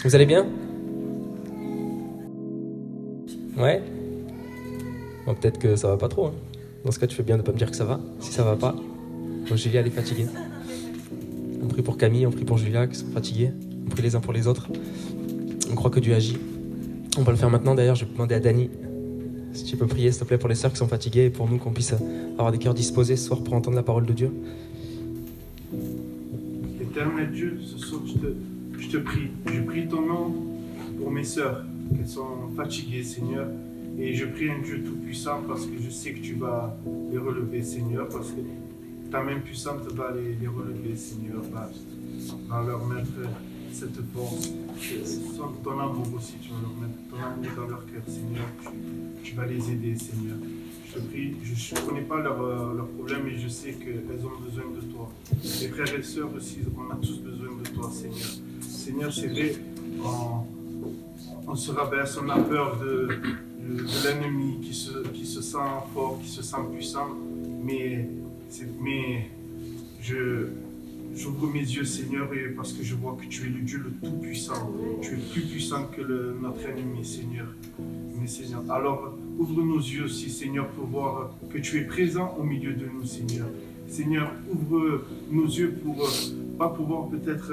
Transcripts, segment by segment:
Vous allez bien? Ouais? Bon, peut-être que ça va pas trop, hein. Dans ce cas, tu fais bien de pas me dire que ça va, si ça va pas. Donc, Julia, elle est fatiguée. On prie pour Camille, on prie pour Julia, qui sont fatigués. On prie les uns pour les autres. On croit que Dieu agit. On va le faire maintenant, d'ailleurs, je vais demander à Dani, si tu peux prier, s'il te plaît, pour les sœurs qui sont fatiguées et pour nous, qu'on puisse avoir des cœurs disposés ce soir pour entendre la parole de Dieu. Éternel Dieu, ce soir, je te prie. Je prie ton nom pour mes sœurs, qu'elles sont fatiguées, Seigneur. Et je prie un Dieu tout-puissant parce que je sais que tu vas les relever, Seigneur, parce que ta main puissante va les relever, Seigneur, va leur mettre cette force, ton amour aussi, tu vas leur mettre ton amour dans leur cœur, Seigneur. Tu vas les aider, Seigneur. Je te prie, je ne connais pas leurs problèmes, mais je sais qu'elles ont besoin de toi. Les frères et sœurs aussi, on a tous besoin de toi, Seigneur. Seigneur, c'est vrai, on se rabaisse, on a peur de l'ennemi qui se sent fort, qui se sent puissant, mais j'ouvre mes yeux, Seigneur, et parce que je vois que tu es le Dieu le Tout-Puissant. Tu es plus puissant que notre ennemi, Seigneur. Mais Seigneur, alors ouvre nos yeux aussi, Seigneur, pour voir que tu es présent au milieu de nous, Seigneur. Seigneur, ouvre nos yeux pour pas pouvoir peut-être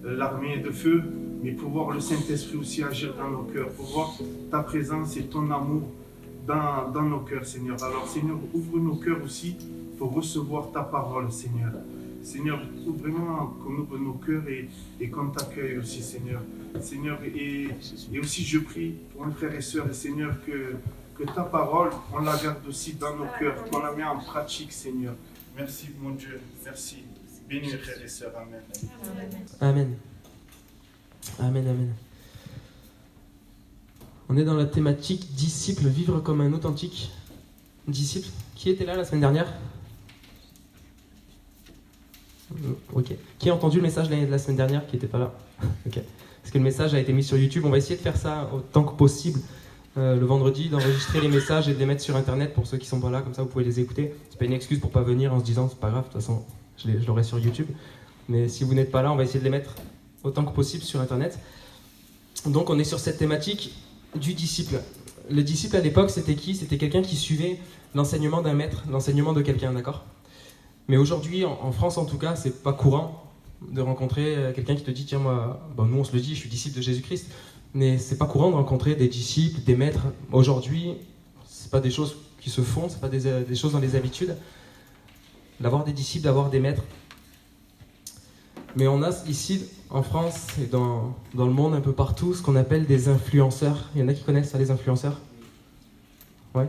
l'armée de feu, mais pour voir le Saint-Esprit aussi agir dans nos cœurs, pour voir ta présence et ton amour dans nos cœurs, Seigneur. Alors, Seigneur, ouvre nos cœurs aussi pour recevoir ta parole, Seigneur. Seigneur, ouvre vraiment qu'on ouvre nos cœurs et qu'on t'accueille aussi, Seigneur. Seigneur, et aussi je prie pour mes frères et sœurs, et Seigneur, que ta parole, on la garde aussi dans nos cœurs, qu'on la met en pratique, Seigneur. Merci, mon Dieu, merci. Bénis mes frères et sœurs, Amen. Amen. Amen, amen. On est dans la thématique disciple, vivre comme un authentique disciple. Qui était là la semaine dernière? Ok. Qui a entendu le message de la semaine dernière qui n'était pas là? Ok. Parce que le message a été mis sur YouTube. On va essayer de faire ça autant que possible le vendredi, d'enregistrer les messages et de les mettre sur Internet pour ceux qui ne sont pas là. Comme ça, vous pouvez les écouter. C'est pas une excuse pour pas venir en se disant c'est pas grave, de toute façon, je l'aurai sur YouTube. Mais si vous n'êtes pas là, on va essayer de les mettre autant que possible sur Internet. Donc on est sur cette thématique du disciple. Le disciple à l'époque, c'était qui? C'était quelqu'un qui suivait l'enseignement d'un maître, l'enseignement de quelqu'un, d'accord? Mais aujourd'hui, en France en tout cas, c'est pas courant de rencontrer quelqu'un qui te dit tiens moi, bon, nous on se le dit, je suis disciple de Jésus-Christ, mais c'est pas courant de rencontrer des disciples, des maîtres. Aujourd'hui, c'est pas des choses qui se font, c'est pas des choses dans les habitudes. D'avoir des disciples, d'avoir des maîtres. Mais on a ici, en France et dans le monde, un peu partout, ce qu'on appelle des influenceurs. Il y en a qui connaissent ça, les influenceurs? Ouais.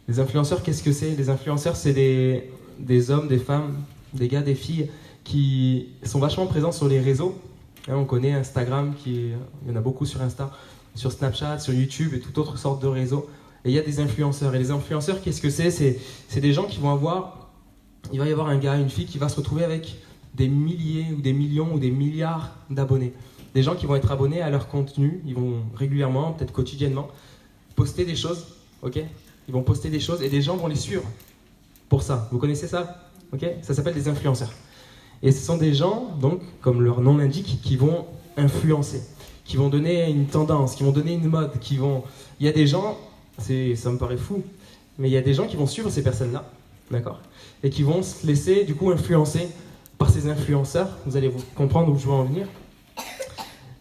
Les influenceurs, qu'est-ce que c'est? Les influenceurs, c'est des hommes, des femmes, des gars, des filles qui sont vachement présents sur les réseaux. On connaît Instagram, il y en a beaucoup sur Insta, sur Snapchat, sur YouTube et toute autre sorte de réseaux. Et il y a des influenceurs. Et les influenceurs, qu'est-ce que c'est? C'est des gens qui vont avoir... Il va y avoir un gars, une fille qui va se retrouver avec des milliers ou des millions ou des milliards d'abonnés. Des gens qui vont être abonnés à leur contenu, ils vont régulièrement, peut-être quotidiennement, poster des choses, ok? Ils vont poster des choses et des gens vont les suivre pour ça. Vous connaissez ça? Ok? Ça s'appelle des influenceurs. Et ce sont des gens, donc, comme leur nom l'indique, qui vont influencer, qui vont donner une tendance, qui vont donner une mode, qui vont... Il y a des gens, ça me paraît fou, mais il y a des gens qui vont suivre ces personnes-là, d'accord? Et qui vont se laisser, du coup, influencer par ces influenceurs. Vous allez vous comprendre où je veux en venir.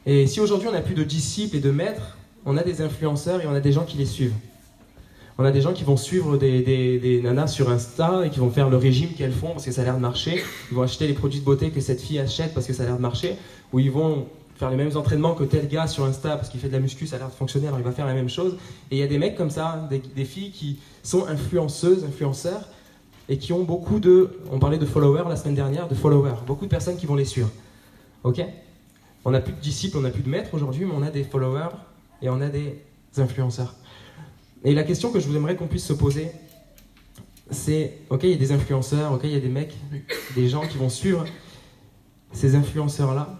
Et si aujourd'hui on n'a plus de disciples et de maîtres, on a des influenceurs et on a des gens qui les suivent. On a des gens qui vont suivre des nanas sur Insta et qui vont faire le régime qu'elles font parce que ça a l'air de marcher. Ils vont acheter les produits de beauté que cette fille achète parce que ça a l'air de marcher. Ou ils vont faire les mêmes entraînements que tel gars sur Insta parce qu'il fait de la muscu, ça a l'air de fonctionner, alors il va faire la même chose. Et il y a des mecs comme ça, des filles qui sont influenceuses, influenceurs, et qui ont beaucoup on parlait de followers la semaine dernière, de followers, beaucoup de personnes qui vont les suivre. Ok? On n'a plus de disciples, on n'a plus de maîtres aujourd'hui, mais on a des followers et on a des influenceurs. Et la question que je vous aimerais qu'on puisse se poser, c'est, ok, il y a des influenceurs, ok, il y a des mecs, des gens qui vont suivre ces influenceurs-là.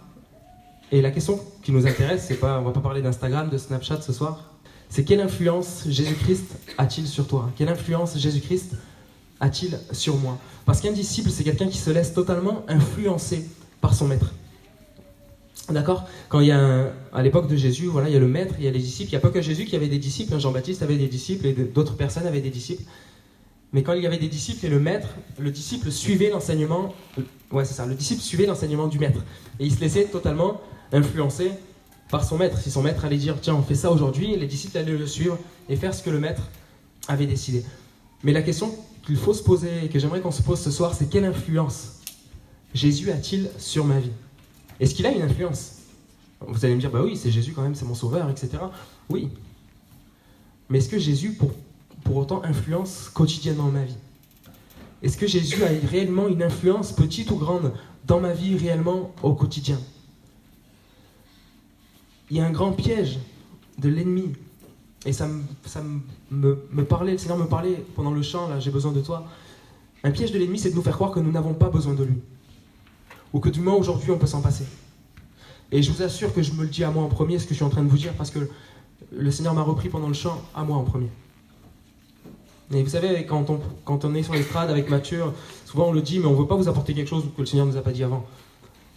Et la question qui nous intéresse, c'est pas, on va pas parler d'Instagram, de Snapchat ce soir, c'est quelle influence Jésus-Christ a-t-il sur toi? Quelle influence Jésus-Christ a-t-il sur moi? Parce qu'un disciple, c'est quelqu'un qui se laisse totalement influencer par son maître. D'accord? Quand il y a à l'époque de Jésus, voilà, il y a le maître, il y a les disciples. Il n'y a pas que Jésus qui avait des disciples. Jean-Baptiste avait des disciples et d'autres personnes avaient des disciples. Mais quand il y avait des disciples et le maître, le disciple suivait l'enseignement. Ouais, c'est ça. Le disciple suivait l'enseignement du maître et il se laissait totalement influencer par son maître. Si son maître allait dire tiens, on fait ça aujourd'hui, les disciples allaient le suivre et faire ce que le maître avait décidé. Mais la question qu'il faut se poser et que j'aimerais qu'on se pose ce soir, c'est quelle influence Jésus a-t-il sur ma vie? Est-ce qu'il a une influence? Vous allez me dire, bah oui, c'est Jésus quand même, c'est mon sauveur, etc. Oui. Mais est-ce que Jésus, pour autant, influence quotidiennement ma vie? Est-ce que Jésus a réellement une influence, petite ou grande, dans ma vie, réellement, au quotidien? Il y a un grand piège de l'ennemi. Et ça me parlait, le Seigneur me parlait pendant le chant, là, j'ai besoin de toi. Un piège de l'ennemi, c'est de nous faire croire que nous n'avons pas besoin de lui. Ou que du moins aujourd'hui on peut s'en passer. Et je vous assure que je me le dis à moi en premier, ce que je suis en train de vous dire, parce que le Seigneur m'a repris pendant le chant à moi en premier. Et vous savez, quand on est sur l'estrade avec Matthieu, souvent on le dit, mais on ne veut pas vous apporter quelque chose que le Seigneur ne nous a pas dit avant.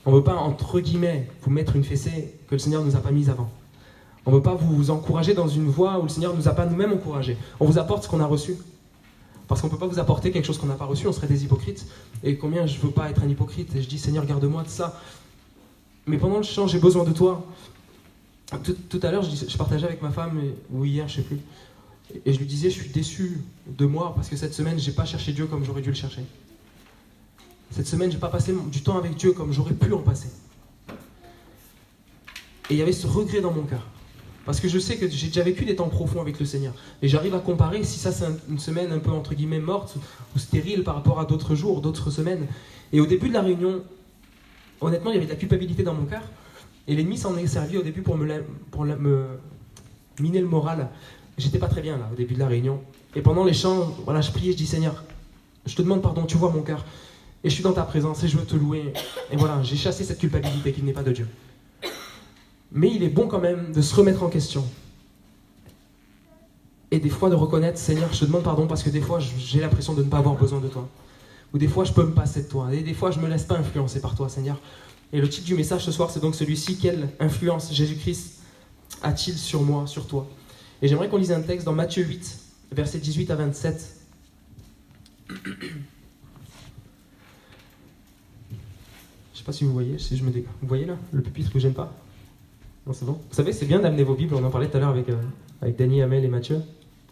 On ne veut pas, entre guillemets, vous mettre une fessée que le Seigneur ne nous a pas mise avant. On ne veut pas vous encourager dans une voie où le Seigneur ne nous a pas nous-mêmes encouragés. On vous apporte ce qu'on a reçu. Parce qu'on ne peut pas vous apporter quelque chose qu'on n'a pas reçu, on serait des hypocrites. Et combien je ne veux pas être un hypocrite. Et je dis, Seigneur, garde-moi de ça. Mais pendant le chant, j'ai besoin de toi. Tout à l'heure, je partageais avec ma femme, ou hier, je ne sais plus. Et je lui disais, je suis déçu de moi, parce que cette semaine, je n'ai pas cherché Dieu comme j'aurais dû le chercher. Cette semaine, je n'ai pas passé du temps avec Dieu comme j'aurais pu en passer. Et il y avait ce regret dans mon cœur. Parce que je sais que j'ai déjà vécu des temps profonds avec le Seigneur. Et j'arrive à comparer si ça c'est une semaine un peu entre guillemets morte ou stérile par rapport à d'autres jours, d'autres semaines. Et au début de la réunion, honnêtement, il y avait de la culpabilité dans mon cœur. Et l'ennemi s'en est servi au début pour me miner le moral. J'étais pas très bien là au début de la réunion. Et pendant les chants, voilà, je priais, je dis Seigneur, je te demande pardon, tu vois mon cœur. Et je suis dans ta présence et je veux te louer. Et voilà, j'ai chassé cette culpabilité qui n'est pas de Dieu. Mais il est bon quand même de se remettre en question. Et des fois de reconnaître, Seigneur, je te demande pardon parce que des fois j'ai l'impression de ne pas avoir besoin de toi. Ou des fois je peux me passer de toi. Et des fois je ne me laisse pas influencer par toi, Seigneur. Et le titre du message ce soir, c'est donc celui-ci, quelle influence Jésus-Christ a-t-il sur moi, sur toi? Et j'aimerais qu'on lise un texte dans Matthieu 8, versets 18 à 27. Je ne sais pas si vous voyez, si je me dégage. Vous voyez là, le pupitre que j'aime pas? Non, c'est bon. Vous savez, c'est bien d'amener vos Bibles. On en parlait tout à l'heure avec Dany, Amel et Mathieu.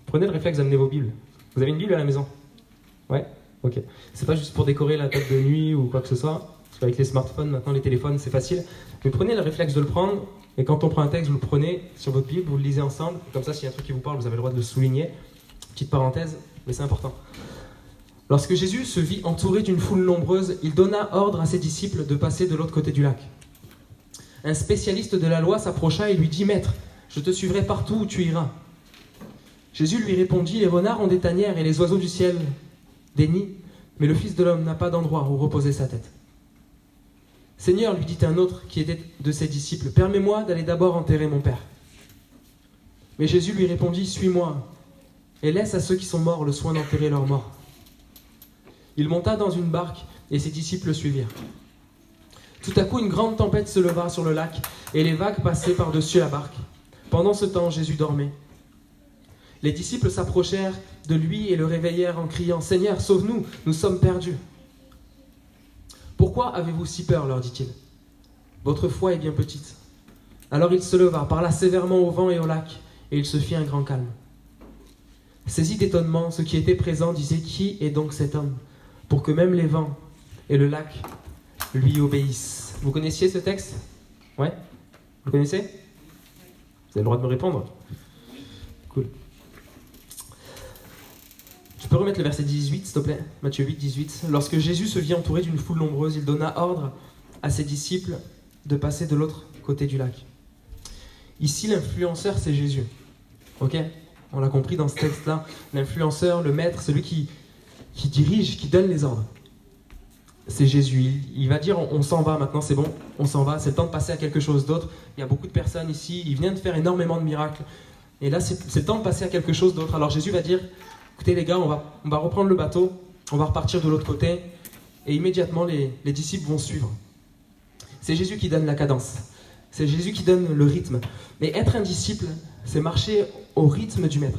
Prenez le réflexe d'amener vos Bibles. Vous avez une Bible à la maison? Ouais? Ok. C'est pas juste pour décorer la table de nuit ou quoi que ce soit. Parce qu'avec les smartphones, maintenant les téléphones, c'est facile. Mais prenez le réflexe de le prendre. Et quand on prend un texte, vous le prenez sur votre Bible, vous le lisez ensemble. Comme ça, s'il y a un truc qui vous parle, vous avez le droit de le souligner. Petite parenthèse, mais c'est important. Lorsque Jésus se vit entouré d'une foule nombreuse, il donna ordre à ses disciples de passer de l'autre côté du lac. Un spécialiste de la loi s'approcha et lui dit « Maître, je te suivrai partout où tu iras. » Jésus lui répondit « Les renards ont des tanières et les oiseaux du ciel des nids, mais le Fils de l'homme n'a pas d'endroit où reposer sa tête. » « Seigneur, lui dit un autre qui était de ses disciples, permets-moi d'aller d'abord enterrer mon Père. » Mais Jésus lui répondit « Suis-moi et laisse à ceux qui sont morts le soin d'enterrer leurs morts. » Il monta dans une barque et ses disciples le suivirent. Tout à coup, une grande tempête se leva sur le lac et les vagues passaient par-dessus la barque. Pendant ce temps, Jésus dormait. Les disciples s'approchèrent de lui et le réveillèrent en criant « Seigneur, sauve-nous, nous sommes perdus. » « Pourquoi avez-vous si peur ?» leur dit-il. « Votre foi est bien petite. » Alors il se leva, parla sévèrement au vent et au lac, et il se fit un grand calme. Saisi d'étonnement, ceux qui étaient présents disaient « Qui est donc cet homme, pour que même les vents et le lac lui obéissent ?» Vous connaissiez ce texte? Ouais? Vous le connaissez? Vous avez le droit de me répondre? Cool. Tu peux remettre le verset 18, s'il te plaît? Matthieu 8, 18. Lorsque Jésus se vit entouré d'une foule nombreuse, il donna ordre à ses disciples de passer de l'autre côté du lac. Ici, l'influenceur, c'est Jésus. Ok? On l'a compris dans ce texte-là. L'influenceur, le maître, celui qui dirige, qui donne les ordres. C'est Jésus. Il va dire, on s'en va maintenant, c'est bon, on s'en va, c'est le temps de passer à quelque chose d'autre. Il y a beaucoup de personnes ici, il vient de faire énormément de miracles. Et là, c'est le temps de passer à quelque chose d'autre. Alors Jésus va dire, écoutez les gars, on va reprendre le bateau, on va repartir de l'autre côté, et immédiatement les disciples vont suivre. C'est Jésus qui donne la cadence. C'est Jésus qui donne le rythme. Mais être un disciple, c'est marcher au rythme du maître.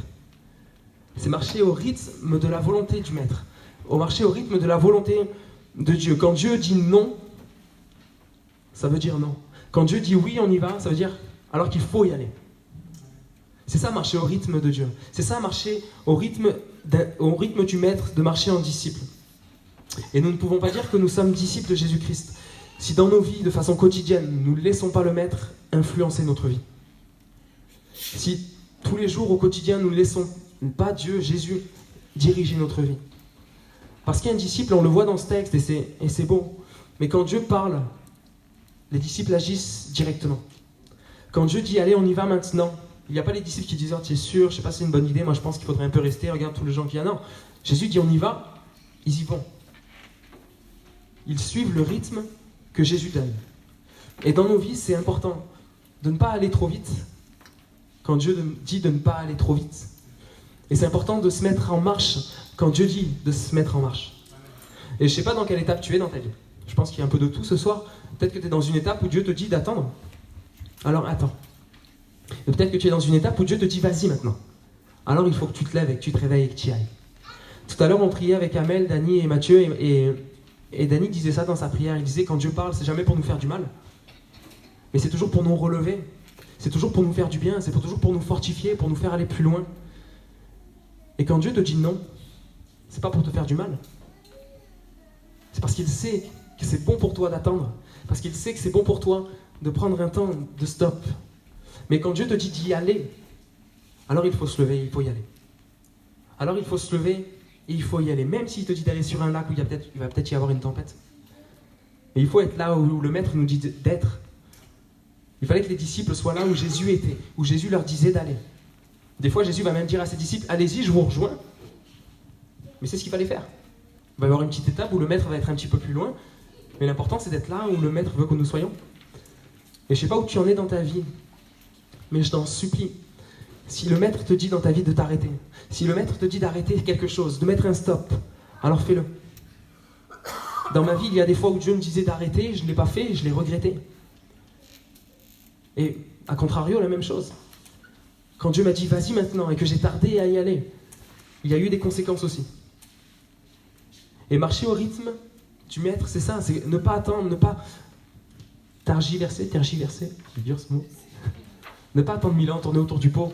C'est marcher au rythme de la volonté du maître. Marcher au rythme de la volonté de Dieu. Quand Dieu dit non, ça veut dire non. Quand Dieu dit oui, on y va, ça veut dire alors qu'il faut y aller. C'est ça marcher au rythme de Dieu. C'est ça marcher au rythme du maître, de marcher en disciple. Et nous ne pouvons pas dire que nous sommes disciples de Jésus-Christ si dans nos vies, de façon quotidienne, nous ne laissons pas le maître influencer notre vie. Si tous les jours au quotidien, nous ne laissons pas Dieu, Jésus, diriger notre vie. Parce qu'un disciple, on le voit dans ce texte et c'est beau. Mais quand Dieu parle, les disciples agissent directement. Quand Dieu dit, allez, on y va maintenant, il n'y a pas les disciples qui disent, oh, tu es sûr, je ne sais pas si c'est une bonne idée, moi je pense qu'il faudrait un peu rester, regarde tous les gens qui y a. Non, Jésus dit, on y va, ils y vont. Ils suivent le rythme que Jésus donne. Et dans nos vies, c'est important de ne pas aller trop vite, quand Dieu dit de ne pas aller trop vite. Et c'est important de se mettre en marche, quand Dieu dit de se mettre en marche. Et je ne sais pas dans quelle étape tu es dans ta vie. Je pense qu'il y a un peu de tout ce soir. Peut-être que tu es dans une étape où Dieu te dit d'attendre. Alors attends. Et peut-être que tu es dans une étape où Dieu te dit vas-y maintenant. Alors il faut que tu te lèves et que tu te réveilles et que tu y ailles. Tout à l'heure on priait avec Amel, Dani et Mathieu et Dani disait ça dans sa prière. Il disait quand Dieu parle c'est jamais pour nous faire du mal. Mais c'est toujours pour nous relever. C'est toujours pour nous faire du bien. C'est toujours pour nous fortifier, pour nous faire aller plus loin. Et quand Dieu te dit non, c'est pas pour te faire du mal. C'est parce qu'il sait que c'est bon pour toi d'attendre. Parce qu'il sait que c'est bon pour toi de prendre un temps de stop. Mais quand Dieu te dit d'y aller, alors il faut se lever et il faut y aller. Alors il faut se lever et il faut y aller. Même s'il te dit d'aller sur un lac où il va peut-être y avoir une tempête. Mais il faut être là où le Maître nous dit d'être. Il fallait que les disciples soient là où Jésus était, où Jésus leur disait d'aller. Des fois, Jésus va même dire à ses disciples, allez-y, je vous rejoins. Mais c'est ce qu'il fallait faire. Il va y avoir une petite étape où le Maître va être un petit peu plus loin. Mais l'important, c'est d'être là où le Maître veut que nous soyons. Et je ne sais pas où tu en es dans ta vie. Mais je t'en supplie, si le Maître te dit dans ta vie de t'arrêter, si le Maître te dit d'arrêter quelque chose, de mettre un stop, alors fais-le. Dans ma vie, il y a des fois où Dieu me disait d'arrêter, je ne l'ai pas fait et je l'ai regretté. Et à contrario, la même chose. Quand Dieu m'a dit vas-y maintenant et que j'ai tardé à y aller, il y a eu des conséquences aussi. Et marcher au rythme du Maître, c'est ça, c'est ne pas attendre, ne pas tergiverser, c'est dur ce mot. Ne pas attendre 1000 ans, tourner autour du pot.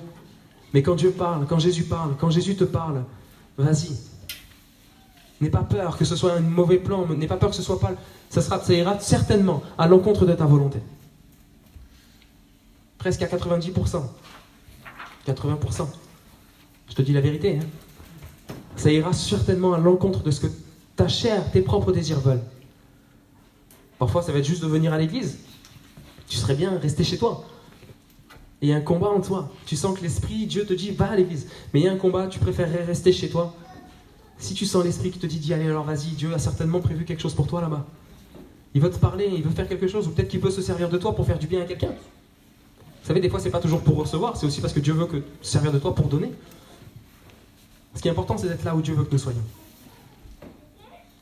Mais quand Dieu parle, quand Jésus te parle, vas-y. N'aie pas peur que ce soit un mauvais plan, n'aie pas peur que ce soit pas... Ça ira certainement à l'encontre de ta volonté. Presque à 90%. 80%. Je te dis la vérité. Hein. Ça ira certainement à l'encontre de ce que ta chair, tes propres désirs veulent. Parfois, ça va être juste de venir à l'église. Tu serais bien resté chez toi. Et il y a un combat en toi. Tu sens que l'esprit, Dieu te dit, va à l'église. Mais il y a un combat, tu préférerais rester chez toi. Si tu sens l'esprit qui te dit d'y aller, alors vas-y, Dieu a certainement prévu quelque chose pour toi là-bas. Il veut te parler, il veut faire quelque chose, ou peut-être qu'il peut se servir de toi pour faire du bien à quelqu'un. Vous savez, des fois, c'est pas toujours pour recevoir, c'est aussi parce que Dieu veut se servir de toi pour donner. Ce qui est important, c'est d'être là où Dieu veut que nous soyons.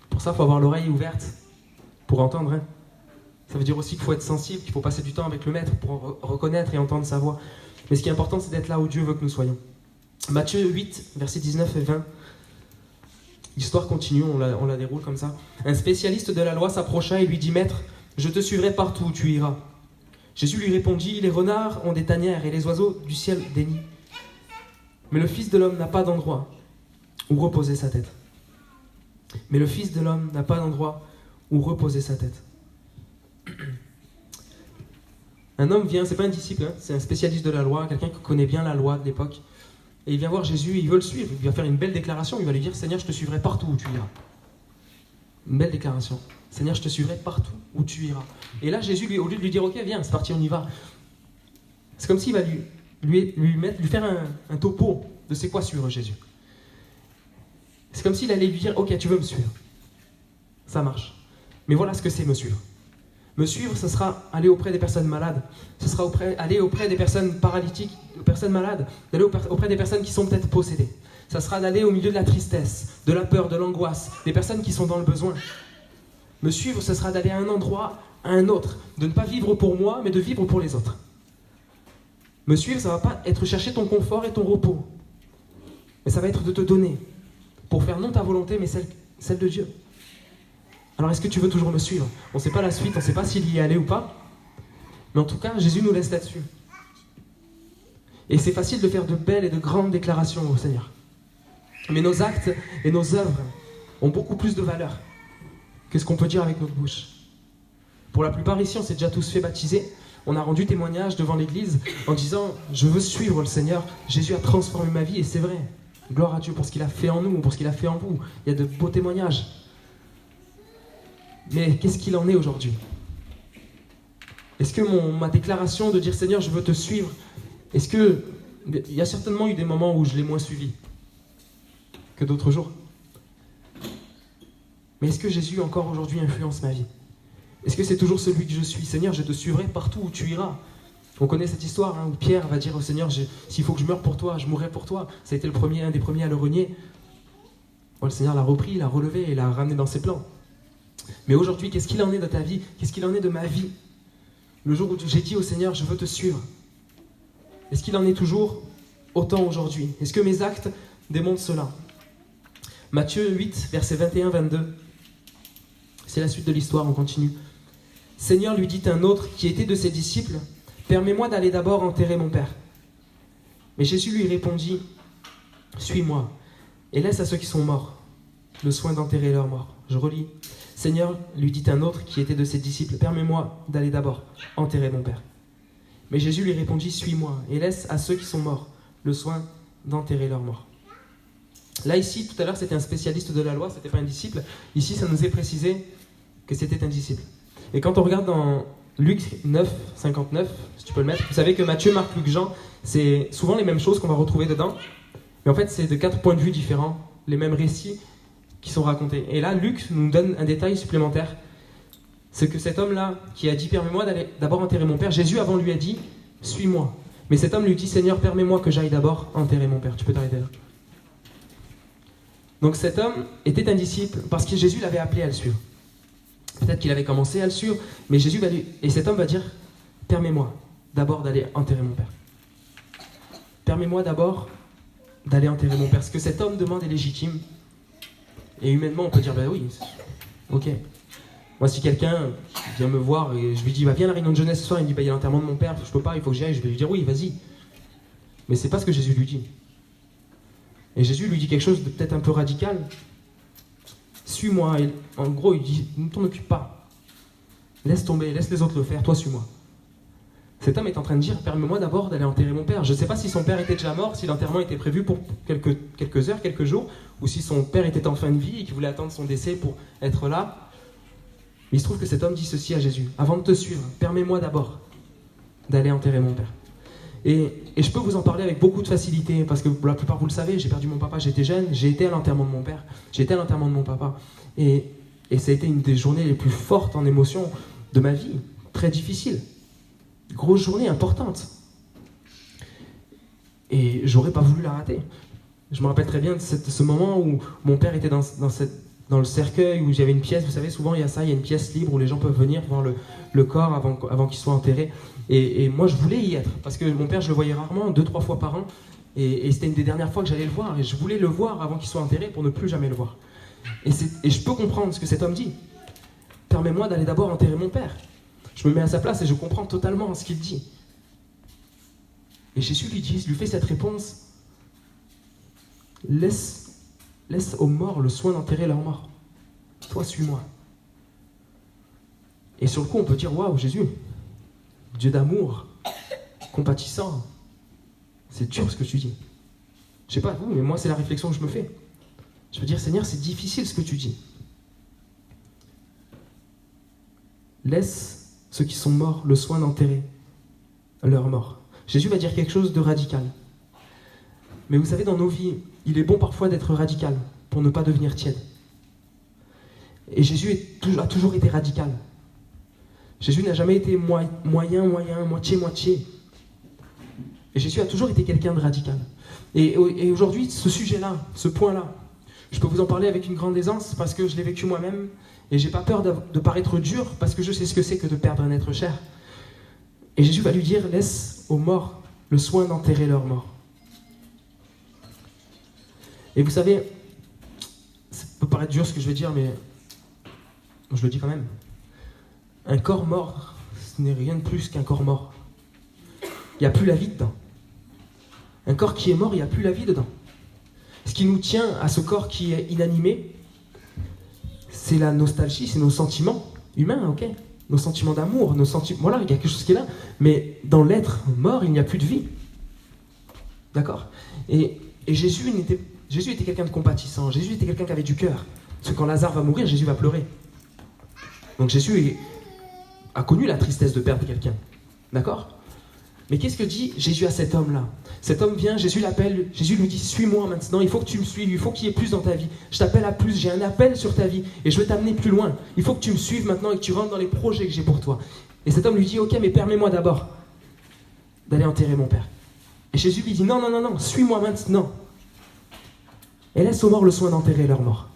Pour ça, il faut avoir l'oreille ouverte pour entendre. Hein. Ça veut dire aussi qu'il faut être sensible, qu'il faut passer du temps avec le Maître pour reconnaître et entendre sa voix. Mais ce qui est important, c'est d'être là où Dieu veut que nous soyons. Matthieu 8, versets 19 et 20. L'histoire continue, on la déroule comme ça. Un spécialiste de la loi s'approcha et lui dit « Maître, je te suivrai partout où tu iras. » Jésus lui répondit « Les renards ont des tanières et les oiseaux du ciel des nids. Mais le Fils de l'homme n'a pas d'endroit où reposer sa tête. » Mais le Fils de l'homme n'a pas d'endroit où reposer sa tête. Un homme vient, c'est pas un disciple, hein, c'est un spécialiste de la loi, quelqu'un qui connaît bien la loi de l'époque. Et il vient voir Jésus, il veut le suivre, il va faire une belle déclaration, il va lui dire « Seigneur, je te suivrai partout où tu iras. » Une belle déclaration. « Seigneur, je te suivrai partout où tu iras. » Et là, Jésus, au lieu de lui dire « Ok, viens, c'est parti, on y va. » C'est comme s'il va lui faire un topo de c'est quoi suivre Jésus. C'est comme s'il allait lui dire « Ok, tu veux me suivre. » Ça marche. Mais voilà ce que c'est me suivre. Me suivre, ce sera aller auprès des personnes malades. Ce sera aller auprès des personnes paralytiques, des personnes malades, d'aller auprès des personnes qui sont peut-être possédées. Ça sera d'aller au milieu de la tristesse, de la peur, de l'angoisse, des personnes qui sont dans le besoin. Me suivre, ce sera d'aller à un endroit à un autre, de ne pas vivre pour moi, mais de vivre pour les autres. Me suivre, ça ne va pas être chercher ton confort et ton repos, mais ça va être de te donner, pour faire non ta volonté, mais celle de Dieu. Alors est-ce que tu veux toujours me suivre? On ne sait pas la suite, on ne sait pas s'il y est allé ou pas, mais en tout cas, Jésus nous laisse là-dessus. Et c'est facile de faire de belles et de grandes déclarations au Seigneur. Mais nos actes et nos œuvres ont beaucoup plus de valeur que ce qu'on peut dire avec notre bouche. Pour la plupart ici, on s'est déjà tous fait baptiser. On a rendu témoignage devant l'Église en disant « Je veux suivre le Seigneur, Jésus a transformé ma vie » et c'est vrai. Gloire à Dieu pour ce qu'il a fait en nous, pour ce qu'il a fait en vous. Il y a de beaux témoignages. Mais qu'est-ce qu'il en est aujourd'hui? Est-ce que ma déclaration de dire « Seigneur, je veux te suivre », est-ce que... Il y a certainement eu des moments où je l'ai moins suivi que d'autres jours. Mais est-ce que Jésus encore aujourd'hui influence ma vie? Est-ce que c'est toujours celui que je suis? Seigneur, je te suivrai partout où tu iras. On connaît cette histoire où Pierre va dire au Seigneur, s'il faut que je meure pour toi, je mourrai pour toi. Ça a été un des premiers à le renier. Le Seigneur l'a repris, l'a relevé et l'a ramené dans ses plans. Mais aujourd'hui, qu'est-ce qu'il en est de ta vie? Qu'est-ce qu'il en est de ma vie? Le jour où j'ai dit au Seigneur, je veux te suivre. Est-ce qu'il en est toujours autant aujourd'hui? Est-ce que mes actes démontrent cela? Matthieu 8, versets 21-22. C'est la suite de l'histoire, on continue. Seigneur, lui dit un autre qui était de ses disciples, permets-moi d'aller d'abord enterrer mon père. Mais Jésus lui répondit, suis-moi, et laisse à ceux qui sont morts le soin d'enterrer leurs morts. Je relis. Seigneur, lui dit un autre qui était de ses disciples, permets-moi d'aller d'abord enterrer mon père. Mais Jésus lui répondit, suis-moi, et laisse à ceux qui sont morts le soin d'enterrer leurs morts. Là, ici, tout à l'heure, c'était un spécialiste de la loi, c'était pas un disciple. Ici, ça nous est précisé que c'était un disciple. Et quand on regarde dans Luc 9, 59, si tu peux le mettre, vous savez que Matthieu, Marc, Luc, Jean, c'est souvent les mêmes choses qu'on va retrouver dedans. Mais en fait, c'est de 4 points de vue différents, les mêmes récits qui sont racontés. Et là, Luc nous donne un détail supplémentaire. C'est que cet homme-là, qui a dit « Permets-moi d'aller d'abord enterrer mon père », Jésus avant lui a dit « Suis-moi ». Mais cet homme lui dit « Seigneur, permets-moi que j'aille d'abord enterrer mon père ». Tu peux t'arrêter là. Donc cet homme était un disciple parce que Jésus l'avait appelé à le suivre. Peut-être qu'il avait commencé à le suivre, mais Jésus va lui... Et cet homme va dire « Permets-moi d'abord d'aller enterrer mon père ». Permets-moi d'abord d'aller enterrer mon père. Ce que cet homme demande est légitime. Et humainement, on peut dire « Ben oui, ok ». Moi, si quelqu'un vient me voir et je lui dis, viens à la réunion de jeunesse ce soir, il me dit, il y a l'enterrement de mon père, je peux pas, il faut que j'y aille, je vais lui dire, oui, vas-y. Mais c'est pas ce que Jésus lui dit. Et Jésus lui dit quelque chose de peut-être un peu radical. Suis-moi. Et en gros, il dit, ne t'en occupe pas. Laisse tomber, laisse les autres le faire, toi, suis-moi. Cet homme est en train de dire, permets-moi d'abord d'aller enterrer mon père. Je ne sais pas si son père était déjà mort, si l'enterrement était prévu pour quelques heures, quelques jours, ou si son père était en fin de vie et qu'il voulait attendre son décès pour être là. Mais il se trouve que cet homme dit ceci à Jésus. Avant de te suivre, permets-moi d'abord d'aller enterrer mon père. Et je peux vous en parler avec beaucoup de facilité, parce que pour la plupart, vous le savez, j'ai perdu mon papa, j'étais jeune, j'ai été à l'enterrement de mon père, j'ai été à l'enterrement de mon papa. Et ça a été une des journées les plus fortes en émotion de ma vie, très difficile. Grosse journée, importante. Et j'aurais pas voulu la rater. Je me rappelle très bien de ce moment où mon père était dans le cercueil, où il y avait une pièce, vous savez, souvent il y a une pièce libre où les gens peuvent venir voir le corps avant qu'il soit enterré. Et moi, je voulais y être, parce que mon père, je le voyais rarement, 2-3 fois par an, et c'était une des dernières fois que j'allais le voir, et je voulais le voir avant qu'il soit enterré pour ne plus jamais le voir. Et je peux comprendre ce que cet homme dit. Permets-moi d'aller d'abord enterrer mon père. Je me mets à sa place et je comprends totalement ce qu'il dit. Et Jésus lui fait cette réponse, laisse aux morts le soin d'enterrer leurs morts. Toi, suis-moi. Et sur le coup, on peut dire, waouh, Jésus, Dieu d'amour, compatissant, c'est dur ce que tu dis. Je sais pas vous, mais moi, c'est la réflexion que je me fais. Je veux dire, Seigneur, c'est difficile ce que tu dis. Laisse ceux qui sont morts le soin d'enterrer leurs morts. Jésus va dire quelque chose de radical. Mais vous savez, dans nos vies, il est bon parfois d'être radical pour ne pas devenir tiède. Et Jésus a toujours été radical. Jésus n'a jamais été moyen, moitié. Et Jésus a toujours été quelqu'un de radical. Et aujourd'hui, ce sujet-là, ce point-là, Je peux vous en parler avec une grande aisance parce que je l'ai vécu moi-même et j'ai pas peur de paraître dur parce que je sais ce que c'est que de perdre un être cher. Et Jésus va lui dire, laisse aux morts le soin d'enterrer leurs morts. Et vous savez, ça peut paraître dur ce que je vais dire, mais je le dis quand même. Un corps mort, ce n'est rien de plus qu'un corps mort. Il n'y a plus la vie dedans. Un corps qui est mort, il n'y a plus la vie dedans. Ce qui nous tient à ce corps qui est inanimé, c'est la nostalgie, c'est nos sentiments humains, ok ? Nos sentiments d'amour, nos sentiments... Voilà, il y a quelque chose qui est là. Mais dans l'être mort, il n'y a plus de vie. D'accord ? Et Jésus était quelqu'un de compatissant. Jésus était quelqu'un qui avait du cœur. Parce que quand Lazare va mourir, Jésus va pleurer. Donc Jésus a connu la tristesse de perdre quelqu'un. D'accord ? Mais qu'est-ce que dit Jésus à cet homme-là ? Cet homme vient, Jésus l'appelle, Jésus lui dit « Suis-moi maintenant, il faut que tu me suives, il faut qu'il y ait plus dans ta vie. Je t'appelle à plus, j'ai un appel sur ta vie et je veux t'amener plus loin. Il faut que tu me suives maintenant et que tu rentres dans les projets que j'ai pour toi. » Et cet homme lui dit « Ok, mais permets-moi d'abord d'aller enterrer mon père. » Et Jésus lui dit « Non, non, non, non, suis-moi maintenant. Et laisse aux morts le soin d'enterrer leurs morts. »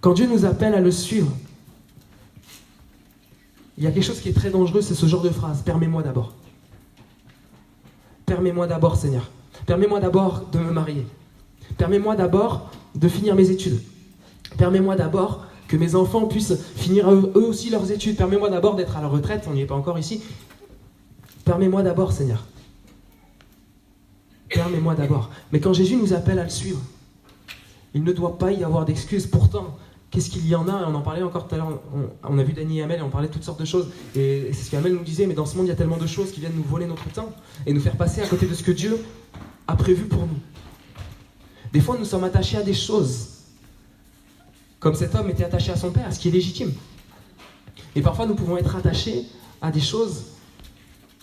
Quand Dieu nous appelle à le suivre, il y a quelque chose qui est très dangereux, c'est ce genre de phrase. Permets-moi d'abord. Permets-moi d'abord, Seigneur. Permets-moi d'abord de me marier. Permets-moi d'abord de finir mes études. Permets-moi d'abord que mes enfants puissent finir eux aussi leurs études. Permets-moi d'abord d'être à la retraite, on n'y est pas encore ici. Permets-moi d'abord, Seigneur. Permets-moi d'abord. Mais quand Jésus nous appelle à le suivre, il ne doit pas y avoir d'excuses. Pourtant, qu'est-ce qu'il y en a ? On en parlait encore tout à l'heure, on a vu Dany et Amel et on parlait de toutes sortes de choses. Et c'est ce qu'Amel nous disait, mais dans ce monde, il y a tellement de choses qui viennent nous voler notre temps et nous faire passer à côté de ce que Dieu a prévu pour nous. Des fois, nous sommes attachés à des choses, comme cet homme était attaché à son père, ce qui est légitime. Et parfois, nous pouvons être attachés à des choses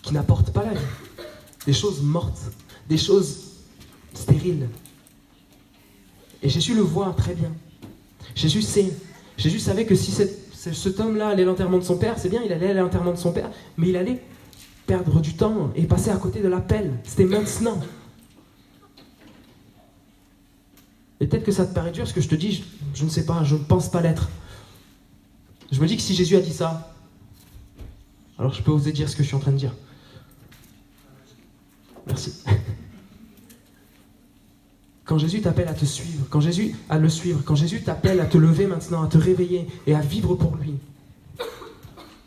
qui n'apportent pas la vie, des choses mortes, des choses stériles. Et Jésus le voit très bien. Jésus sait. Jésus savait que si cet homme-là allait à l'enterrement de son père, c'est bien, il allait à l'enterrement de son père, mais il allait perdre du temps et passer à côté de l'appel. C'était maintenant. Et peut-être que ça te paraît dur, ce que je te dis, je ne sais pas, je ne pense pas l'être. Je me dis que si Jésus a dit ça, alors je peux oser dire ce que je suis en train de dire. Merci. Quand Jésus t'appelle à te suivre, quand Jésus t'appelle à te lever maintenant, à te réveiller et à vivre pour lui,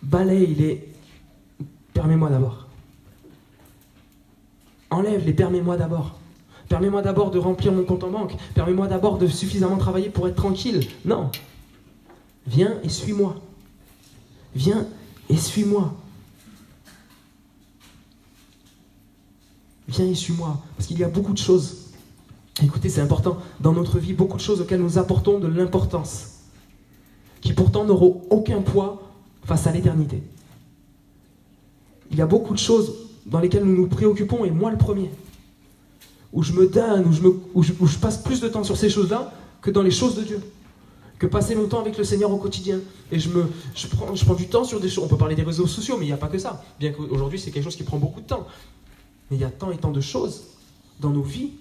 balaye les « permets-moi d'abord ». Enlève les « permets-moi d'abord ». Permets-moi d'abord de remplir mon compte en banque. Permets-moi d'abord de suffisamment travailler pour être tranquille. Non. Viens et suis-moi. Viens et suis-moi. Viens et suis-moi. Parce qu'il y a beaucoup de choses. Écoutez, c'est important. Dans notre vie, beaucoup de choses auxquelles nous apportons de l'importance. Qui pourtant n'auront aucun poids face à l'éternité. Il y a beaucoup de choses dans lesquelles nous nous préoccupons, et moi le premier. Où je me donne, où je passe plus de temps sur ces choses-là que dans les choses de Dieu. Que passer longtemps avec le Seigneur au quotidien. Et je prends du temps sur des choses. On peut parler des réseaux sociaux, mais il n'y a pas que ça. Bien qu'aujourd'hui, c'est quelque chose qui prend beaucoup de temps. Mais il y a tant et tant de choses dans nos vies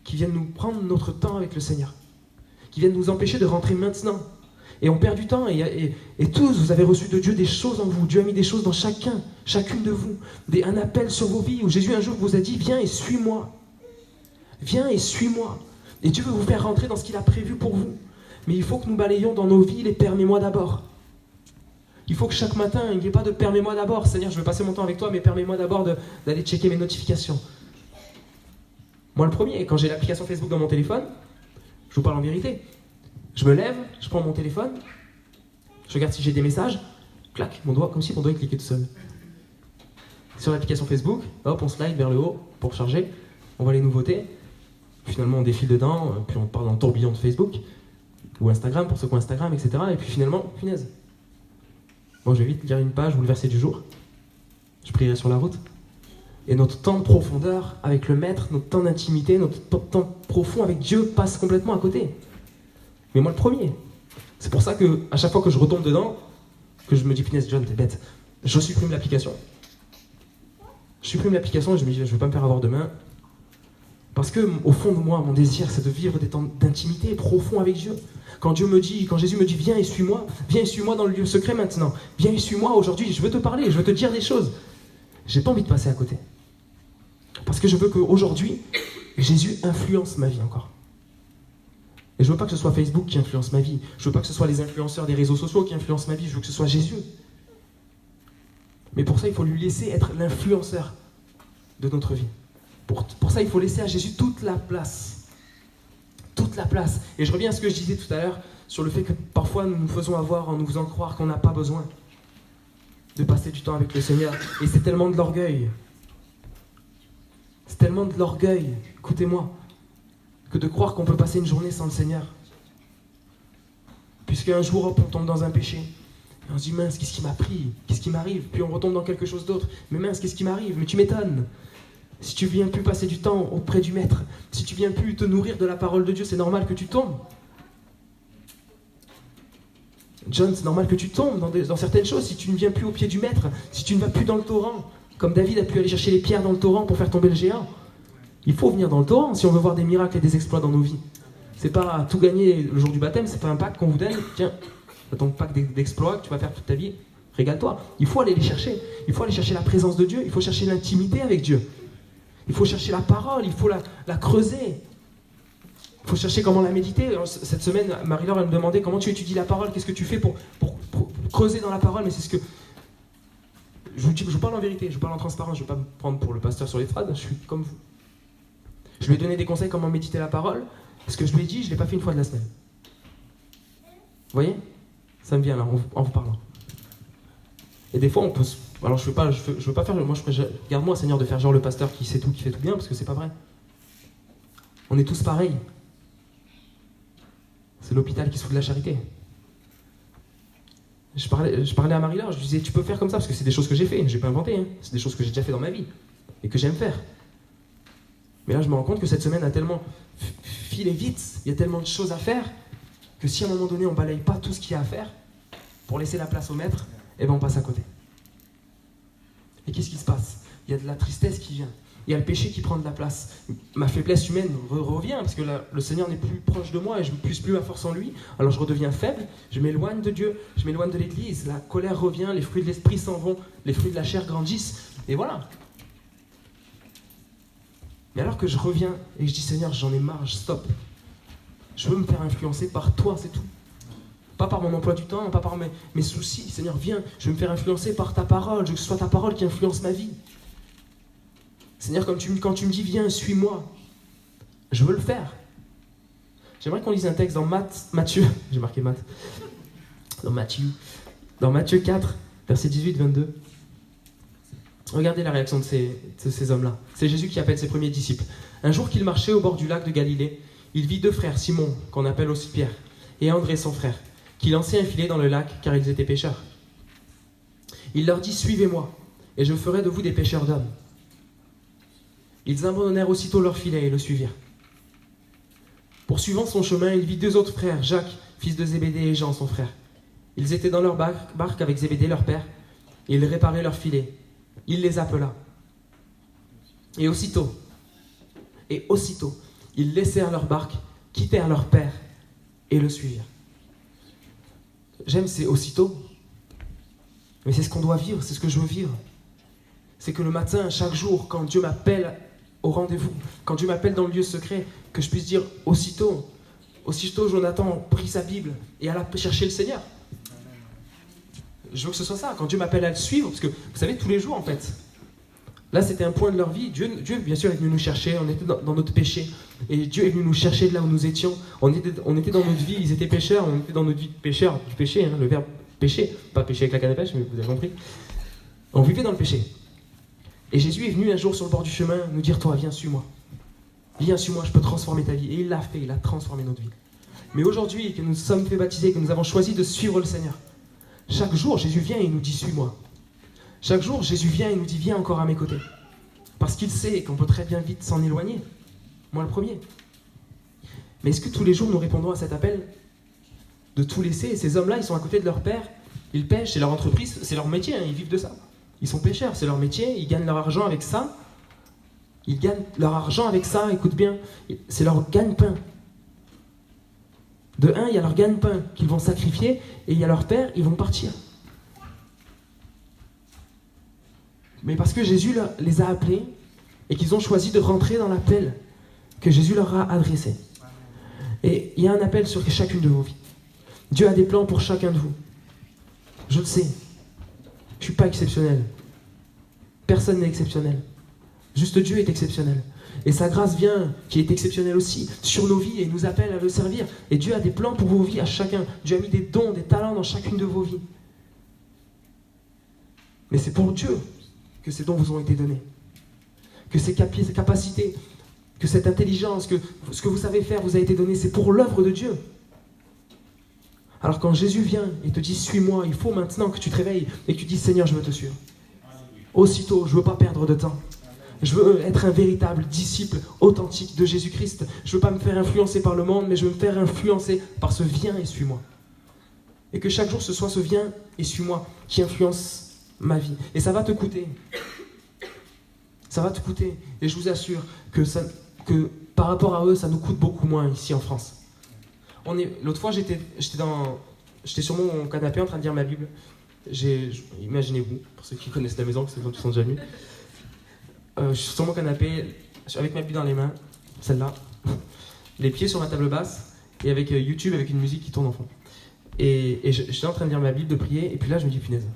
qui viennent nous prendre notre temps avec le Seigneur. Qui viennent nous empêcher de rentrer maintenant. Et on perd du temps. Et tous, vous avez reçu de Dieu des choses en vous. Dieu a mis des choses dans chacune de vous. Un appel sur vos vies où Jésus un jour vous a dit « Viens et suis-moi ». Viens et suis-moi. Et Dieu veut vous faire rentrer dans ce qu'il a prévu pour vous. Mais il faut que nous balayions dans nos vies les permets-moi d'abord. Il faut que chaque matin, il n'y ait pas de permets-moi d'abord. Seigneur, je veux passer mon temps avec toi, mais permets-moi d'abord d'aller checker mes notifications. Moi le premier, quand j'ai l'application Facebook dans mon téléphone, je vous parle en vérité. Je me lève, je prends mon téléphone, je regarde si j'ai des messages, clac, mon doigt, comme si mon doigt cliquait tout seul. Sur l'application Facebook, hop, on slide vers le haut pour charger, on voit les nouveautés. Finalement, on défile dedans, puis on part dans le tourbillon de Facebook, ou Instagram, pour ceux qui ont Instagram, etc. Et puis finalement, punaise. Bon, je vais vite lire une page ou le verset du jour. Je prierai sur la route. Et notre temps de profondeur avec le Maître, notre temps d'intimité, notre temps profond avec Dieu passe complètement à côté. Mais moi, le premier. C'est pour ça que à chaque fois que je retombe dedans, que je me dis, punaise, John, t'es bête. Je supprime l'application. Je supprime l'application et je me dis, je ne vais pas me faire avoir demain. Parce que, au fond de moi, mon désir, c'est de vivre des temps d'intimité profond avec Dieu. Quand Jésus me dit, viens et suis-moi dans le lieu secret maintenant, viens et suis-moi aujourd'hui, je veux te parler, je veux te dire des choses. J'ai pas envie de passer à côté. Parce que je veux qu'aujourd'hui, Jésus influence ma vie encore. Et je veux pas que ce soit Facebook qui influence ma vie. Je veux pas que ce soit les influenceurs des réseaux sociaux qui influencent ma vie. Je veux que ce soit Jésus. Mais pour ça, il faut lui laisser être l'influenceur de notre vie. Pour ça, il faut laisser à Jésus toute la place. Toute la place. Et je reviens à ce que je disais tout à l'heure sur le fait que parfois nous nous faisons avoir en nous faisant croire qu'on n'a pas besoin de passer du temps avec le Seigneur. Et c'est tellement de l'orgueil. C'est tellement de l'orgueil, écoutez-moi, que de croire qu'on peut passer une journée sans le Seigneur. Puisqu'un jour, hop, on tombe dans un péché. Et on se dit, mince, qu'est-ce qui m'a pris? Qu'est-ce qui m'arrive? Puis on retombe dans quelque chose d'autre. Mais mince, qu'est-ce qui m'arrive? Mais tu m'étonnes. Si tu viens plus passer du temps auprès du Maître, si tu viens plus te nourrir de la parole de Dieu, c'est normal que tu tombes. John, c'est normal que tu tombes dans certaines choses. Si tu ne viens plus au pied du Maître, si tu ne vas plus dans le torrent, comme David a pu aller chercher les pierres dans le torrent pour faire tomber le géant. Il faut venir dans le torrent si on veut voir des miracles et des exploits dans nos vies. C'est pas tout gagner le jour du baptême, c'est pas un pack qu'on vous donne. Tiens, ton pack d'exploits que tu vas faire toute ta vie, régale-toi. Il faut aller les chercher. Il faut aller chercher la présence de Dieu. Il faut chercher l'intimité avec Dieu. Il faut chercher la parole. Il faut la creuser. Il faut chercher comment la méditer. Alors, cette semaine, Marie-Laure, elle me demandait comment tu étudies la parole. Qu'est-ce que tu fais pour creuser dans la parole? Mais c'est ce que... Je parle en vérité, je parle en transparence. Je ne vais pas me prendre pour le pasteur sur l'estrade. Je suis comme vous. Je lui ai donné des conseils comment méditer la parole. Ce que je lui ai dit, je ne l'ai pas fait une fois de la semaine. Vous voyez? Ça me vient là, en vous parlant. Et des fois, on peut... Alors, je veux pas faire... Moi, regarde-moi, Seigneur, de faire genre le pasteur qui sait tout, qui fait tout bien, parce que c'est pas vrai. On est tous pareils. C'est l'hôpital qui se fout de la charité. Je parlais à Marie-Laure, je lui disais, tu peux faire comme ça, parce que c'est des choses que j'ai fait, je n'ai pas inventé, hein. C'est des choses que j'ai déjà fait dans ma vie, et que j'aime faire. Mais là, je me rends compte que cette semaine a tellement filé vite, il y a tellement de choses à faire, que si à un moment donné, on ne balaye pas tout ce qu'il y a à faire, pour laisser la place au Maître, eh ben on passe à côté. Et qu'est-ce qui se passe? Il y a de la tristesse qui vient. Il y a le péché qui prend de la place. Ma faiblesse humaine revient, parce que le Seigneur n'est plus proche de moi et je ne puise plus ma force en lui. Alors je redeviens faible, je m'éloigne de Dieu, je m'éloigne de l'Église. La colère revient, les fruits de l'esprit s'en vont, les fruits de la chair grandissent. Et voilà. Mais alors que je reviens et je dis, Seigneur, j'en ai marre, stop. Je veux me faire influencer par toi, c'est tout. Pas par mon emploi du temps, pas par mes soucis. Seigneur, viens, je veux me faire influencer par ta parole. Je veux que ce soit ta parole qui influence ma vie. Seigneur, quand tu me dis, viens, suis-moi, je veux le faire. J'aimerais qu'on lise un texte dans Matthieu, j'ai marqué Matt, dans Matthieu 4, versets 18-22. Regardez la réaction de ces hommes-là. C'est Jésus qui appelle ses premiers disciples. Un jour qu'il marchait au bord du lac de Galilée, il vit deux frères, Simon, qu'on appelle aussi Pierre, et André son frère, qui lançaient un filet dans le lac car ils étaient pêcheurs. Il leur dit, suivez-moi, et je ferai de vous des pêcheurs d'hommes. Ils abandonnèrent aussitôt leur filet et le suivirent. Poursuivant son chemin, il vit deux autres frères, Jacques, fils de Zébédée, et Jean, son frère. Ils étaient dans leur barque avec Zébédée, leur père, et ils réparaient leur filet. Il les appela. Et aussitôt, ils laissèrent leur barque, quittèrent leur père, et le suivirent. J'aime ces aussitôt, mais c'est ce qu'on doit vivre, c'est ce que je veux vivre. C'est que le matin, chaque jour, quand Dieu m'appelle au rendez-vous, quand Dieu m'appelle dans le lieu secret, que je puisse dire aussitôt, Jonathan prit sa Bible et alla chercher le Seigneur. Je veux que ce soit ça, quand Dieu m'appelle à le suivre, parce que vous savez, tous les jours en fait, là c'était un point de leur vie. Dieu bien sûr est venu nous chercher, on était dans notre péché, et Dieu est venu nous chercher de là où nous étions. On était dans notre vie, ils étaient pécheurs, on était dans notre vie de pécheur, du péché, hein, le verbe péché, pas péché avec la canne à pêche, mais vous avez compris. On vivait dans le péché. Et Jésus est venu un jour sur le bord du chemin nous dire, toi, viens, suis-moi. Viens, suis-moi, je peux transformer ta vie. Et il l'a fait, il a transformé notre vie. Mais aujourd'hui, que nous sommes fait baptiser, que nous avons choisi de suivre le Seigneur, chaque jour, Jésus vient et il nous dit, suis-moi. Chaque jour, Jésus vient et nous dit, viens encore à mes côtés. Parce qu'il sait qu'on peut très bien vite s'en éloigner. Moi, le premier. Mais est-ce que tous les jours, nous répondons à cet appel de tout laisser? Et ces hommes-là, ils sont à côté de leur père, ils pêchent, c'est leur entreprise, c'est leur métier, hein, ils vivent de ça. Ils sont pêcheurs, c'est leur métier, ils gagnent leur argent avec ça. Ils gagnent leur argent avec ça, écoute bien, c'est leur gagne-pain. De un, il y a leur gagne-pain qu'ils vont sacrifier, et il y a leur père, ils vont partir. Mais parce que Jésus les a appelés, et qu'ils ont choisi de rentrer dans l'appel que Jésus leur a adressé. Et il y a un appel sur chacune de vos vies. Dieu a des plans pour chacun de vous. Je le sais. Je ne suis pas exceptionnel. Personne n'est exceptionnel. Juste Dieu est exceptionnel. Et sa grâce vient, qui est exceptionnelle aussi, sur nos vies et nous appelle à le servir. Et Dieu a des plans pour vos vies à chacun. Dieu a mis des dons, des talents dans chacune de vos vies. Mais c'est pour Dieu que ces dons vous ont été donnés. Que ces capacités, que cette intelligence, que ce que vous savez faire vous a été donné, c'est pour l'œuvre de Dieu. Alors quand Jésus vient et te dit « Suis-moi », il faut maintenant que tu te réveilles et que tu dises « Seigneur, je veux te suivre ». Aussitôt, je ne veux pas perdre de temps. Je veux être un véritable disciple authentique de Jésus-Christ. Je ne veux pas me faire influencer par le monde, mais je veux me faire influencer par ce « Viens et suis-moi ». Et que chaque jour, ce soit ce « Viens et suis-moi » qui influence ma vie. Et ça va te coûter. Ça va te coûter. Et je vous assure que par rapport à eux, ça nous coûte beaucoup moins ici en France. L'autre fois, j'étais sur mon canapé en train de lire ma Bible. Imaginez-vous, pour ceux qui connaissent la maison, parce que les autres sont déjà venus. Je suis sur mon canapé, avec ma Bible dans les mains, celle-là, les pieds sur ma table basse, et avec YouTube, avec une musique qui tourne en fond. Et j'étais en train de lire ma Bible, de prier, et puis là, je me dis, punaise,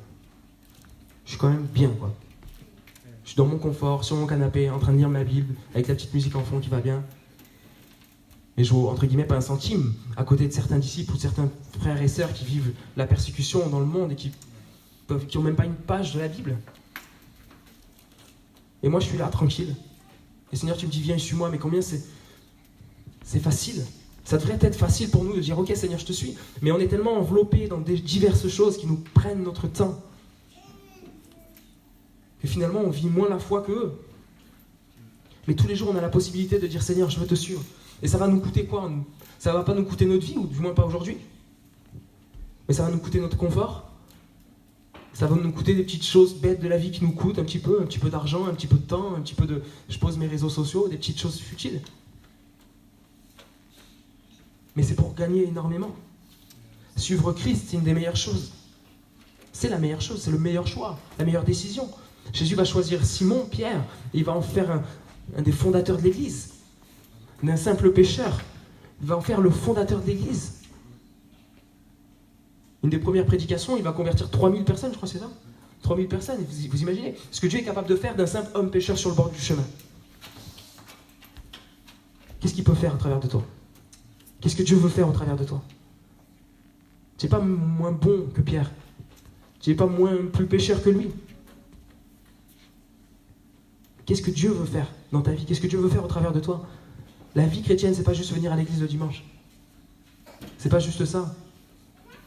je suis quand même bien, quoi. Je suis dans mon confort, sur mon canapé, en train de lire ma Bible, avec la petite musique en fond qui va bien. Et je vaux, entre guillemets, pas un centime, à côté de certains disciples ou certains frères et sœurs qui vivent la persécution dans le monde et qui n'ont même pas une page de la Bible. Et moi, je suis là, tranquille. Et Seigneur, tu me dis, viens, suis-moi, mais combien c'est facile. Ça devrait être facile pour nous de dire, ok, Seigneur, je te suis. Mais on est tellement enveloppés dans diverses choses qui nous prennent notre temps. Et finalement, on vit moins la foi qu'eux. Mais tous les jours, on a la possibilité de dire, Seigneur, je veux te suivre. Et ça va nous coûter quoi? Ça va pas nous coûter notre vie, ou du moins pas aujourd'hui. Mais ça va nous coûter notre confort. Ça va nous coûter des petites choses bêtes de la vie qui nous coûtent un petit peu d'argent, un petit peu de temps, un petit peu de... Je pose mes réseaux sociaux, des petites choses futiles. Mais c'est pour gagner énormément. Suivre Christ, c'est une des meilleures choses. C'est la meilleure chose, c'est le meilleur choix, la meilleure décision. Jésus va choisir Simon, Pierre, et il va en faire un des fondateurs de l'Église. D'un simple pécheur, il va en faire le fondateur de l'Église. Une des premières prédications, il va convertir 3000 personnes, je crois que c'est ça. 3000 personnes, vous imaginez ce que Dieu est capable de faire d'un simple homme pécheur sur le bord du chemin. Qu'est-ce qu'il peut faire à travers de toi? Qu'est-ce que Dieu veut faire au travers de toi? Tu n'es pas moins bon que Pierre. Tu n'es pas plus pécheur que lui. Qu'est-ce que Dieu veut faire dans ta vie? Qu'est-ce que Dieu veut faire au travers de toi? La vie chrétienne, c'est pas juste venir à l'église le dimanche. C'est pas juste ça.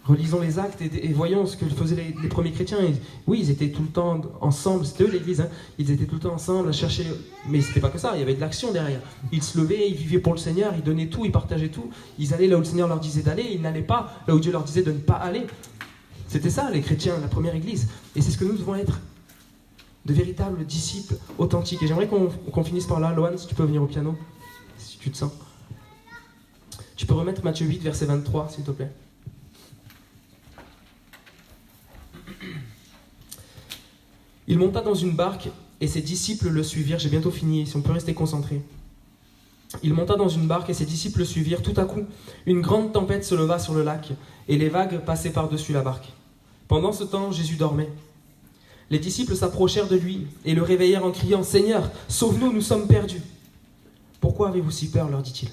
Relisons les actes et voyons ce que faisaient les premiers chrétiens. Oui, ils étaient tout le temps ensemble, c'était eux l'église, hein. Ils étaient tout le temps ensemble à chercher... Mais c'était pas que ça, il y avait de l'action derrière. Ils se levaient, ils vivaient pour le Seigneur, ils donnaient tout, ils partageaient tout. Ils allaient là où le Seigneur leur disait d'aller, ils n'allaient pas là où Dieu leur disait de ne pas aller. C'était ça, les chrétiens, la première église. Et c'est ce que nous devons être. De véritables disciples authentiques. Et j'aimerais qu'on finisse par là. Loan, si tu peux venir au piano, si tu te sens. Tu peux remettre Matthieu 8, verset 23, s'il te plaît. Il monta dans une barque et ses disciples le suivirent. J'ai bientôt fini, si on peut rester concentré. Il monta dans une barque et ses disciples le suivirent. Tout à coup, une grande tempête se leva sur le lac et les vagues passaient par-dessus la barque. Pendant ce temps, Jésus dormait. Les disciples s'approchèrent de lui et le réveillèrent en criant « Seigneur, sauve-nous, nous sommes perdus !» « Pourquoi avez-vous si peur ?» leur dit-il.